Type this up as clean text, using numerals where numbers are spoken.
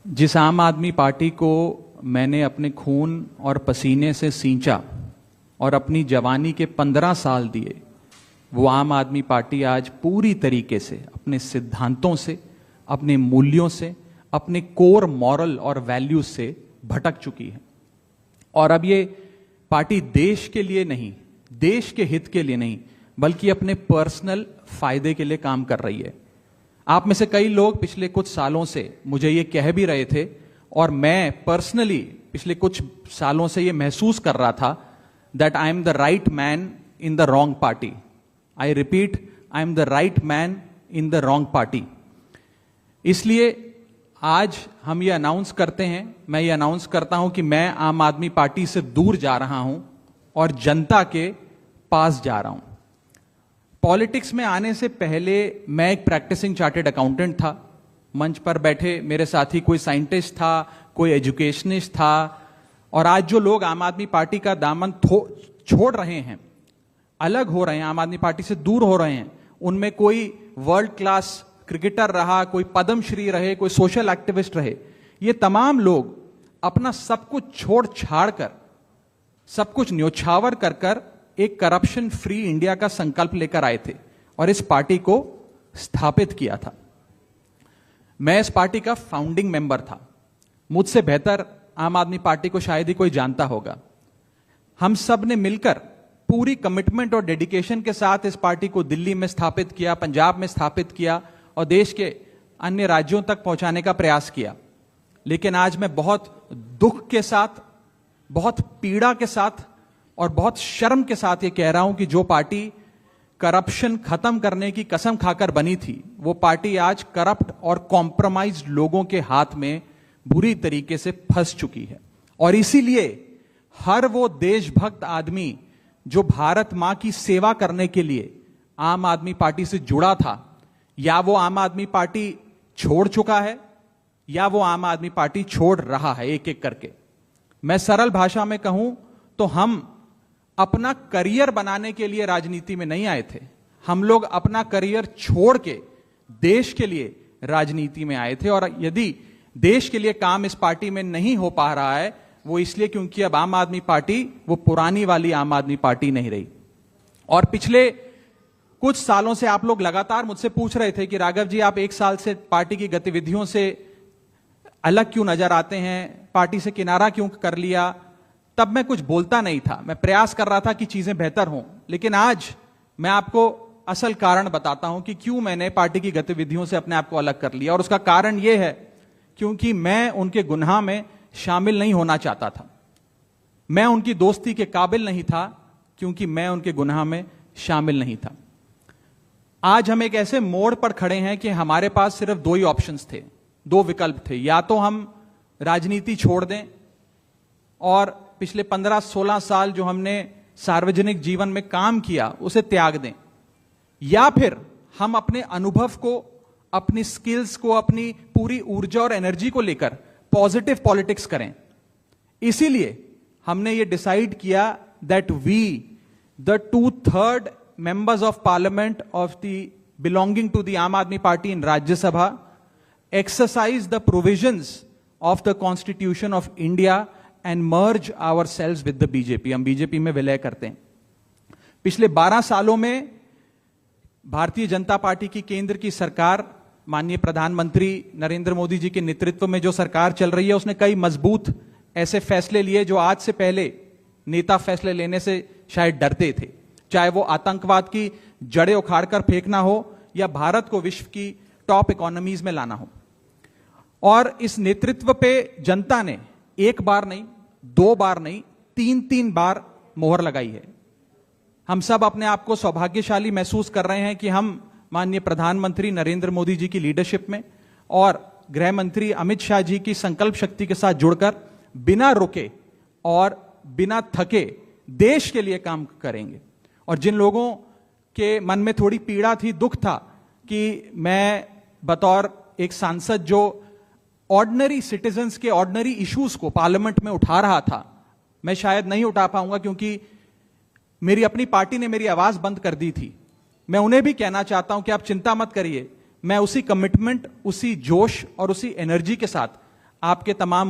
जिस आम आदमी पार्टी को मैंने अपने खून और पसीने से सींचा और अपनी जवानी के 15 साल दिए, वो आम आदमी पार्टी आज पूरी तरीके से अपने सिद्धांतों से, अपने मूल्यों से, अपने कोर मॉरल और वैल्यूज से भटक चुकी है। और अब ये पार्टी देश के लिए नहीं, देश के हित के लिए नहीं, बल्कि अपने पर्सनल फायदे के लिए काम कर रही है। आप में से कई लोग पिछले कुछ सालों से मुझे ये कह भी रहे थे, और मैं पर्सनली पिछले कुछ सालों से ये महसूस कर रहा था that I am the right man in the wrong party. I repeat, I am the right man in the wrong party. इसलिए आज हम ये अनाउंस करते हैं, मैं ये अनाउंस करता हूं कि मैं आम आदमी पार्टी से दूर जा रहा हूं और जनता के पास जा रहा हूं। पॉलिटिक्स में आने से पहले मैं एक प्रैक्टिसिंग चार्टर्ड अकाउंटेंट था। मंच पर बैठे मेरे साथी कोई साइंटिस्ट था, कोई एजुकेशनिस्ट था, और आज जो लोग आम आदमी पार्टी का दामन छोड़ रहे हैं, अलग हो रहे हैं, आम आदमी पार्टी से दूर हो रहे हैं, उनमें कोई वर्ल्ड क्लास क्रिकेटर रहा, कोई पद्मश्री रहे, कोई सोशल एक्टिविस्ट रहे। ये तमाम लोग अपना सब कुछ छोड़ छाड़ कर, सब कुछ न्योछावर कर कर एक करप्शन फ्री इंडिया का संकल्प लेकर आए थे और इस पार्टी को स्थापित किया था। मैं इस पार्टी का फाउंडिंग मेंबर था। मुझसे बेहतर आम आदमी पार्टी को शायद ही कोई जानता होगा। हम सब ने मिलकर पूरी कमिटमेंट और डेडिकेशन के साथ इस पार्टी को दिल्ली में स्थापित किया, पंजाब में स्थापित किया और देश के अन्य राज्यों तक पहुंचाने का प्रयास किया। लेकिन आज मैं बहुत दुख के साथ, बहुत पीड़ा के साथ और बहुत शर्म के साथ ये कह रहा हूं कि जो पार्टी करप्शन खत्म करने की कसम खाकर बनी थी, वो पार्टी आज करप्ट और कॉम्प्रोमाइज्ड लोगों के हाथ में बुरी तरीके से फंस चुकी है। और इसीलिए हर वो देशभक्त आदमी जो भारत मां की सेवा करने के लिए आम आदमी पार्टी से जुड़ा था, या वो आम आदमी पार्टी छोड़ चुका है या वो आम आदमी पार्टी छोड़ रहा है एक एक करके। मैं सरल भाषा में कहूं तो हम अपना करियर बनाने के लिए राजनीति में नहीं आए थे। हम लोग अपना करियर छोड़ के देश के लिए राजनीति में आए थे। और यदि देश के लिए काम इस पार्टी में नहीं हो पा रहा है, वो इसलिए क्योंकि अब आम आदमी पार्टी वो पुरानी वाली आम आदमी पार्टी नहीं रही। और पिछले कुछ सालों से आप लोग लगातार मुझसे पूछ रहे थे कि राघव जी, आप एक साल से पार्टी की गतिविधियों से अलग क्यों नजर आते हैं, पार्टी से किनारा क्यों कर लिया। तब मैं कुछ बोलता नहीं था, मैं प्रयास कर रहा था कि चीजें बेहतर हों। लेकिन आज मैं आपको असल कारण बताता हूं कि क्यों मैंने पार्टी की गतिविधियों से अपने आप को अलग कर लिया। और उसका कारण यह है क्योंकि मैं उनके गुनाह में शामिल नहीं होना चाहता था। मैं उनकी दोस्ती के काबिल नहीं था क्योंकि मैं उनके गुनाह में शामिल नहीं था। आज हम एक ऐसे मोड़ पर खड़े हैं कि हमारे पास सिर्फ दो ही ऑप्शंस थे, दो विकल्प थे। या तो हम राजनीति छोड़ दें और पिछले 15-16 साल जो हमने सार्वजनिक जीवन में काम किया उसे त्याग दें, या फिर हम अपने अनुभव को, अपनी स्किल्स को, अपनी पूरी ऊर्जा और एनर्जी को लेकर पॉजिटिव पॉलिटिक्स करें। इसीलिए हमने ये डिसाइड किया that we the 2/3 members of parliament of the belonging to the Aam Aadmi Party in Rajya Sabha exercise the provisions of the Constitution of India and merge ourselves with the BJP। हम BJP में विलय करते हैं। पिछले 12 सालों में Bharatiya Janata party की केंद्र की सरकार, माननीय प्रधानमंत्री नरेंद्र मोदी जी के नेतृत्व में जो सरकार चल रही है, उसने कई मजबूत ऐसे फैसले लिए जो आज से पहले नेता फैसले लेने से शायद डरते थे। चाहे वो आतंकवाद की जड़ें उखाड़कर फेंकना हो या भारत को विश्व की टॉप इकोनॉमीज में लाना हो। और इस नेतृत्व पे जनता ने एक बार नहीं, दो बार नहीं, 3-3 बार मोहर लगाई है। हम सब अपने आप को सौभाग्यशाली महसूस कर रहे हैं कि हम माननीय प्रधानमंत्री नरेंद्र मोदी जी की लीडरशिप में और गृह मंत्री अमित शाह जी की संकल्प शक्ति के साथ जुड़कर बिना रुके और बिना थके देश के लिए काम करेंगे। और जिन लोगों के मन में थोड़ी पीड़ा थी, दुख था कि मैं बतौर एक सांसद जो ऑर्डिनरी सिटीजन्स के ऑर्डिनरी इश्यूज को पार्लियामेंट में उठा रहा था, मैं शायद नहीं उठा पाऊंगा क्योंकि मेरी अपनी पार्टी ने मेरी आवाज बंद कर दी थी। मैं उन्हें भी कहना चाहता हूं कि आप चिंता मत करिए, मैं उसी कमिटमेंट, उसी जोश और उसी एनर्जी के साथ आपके तमाम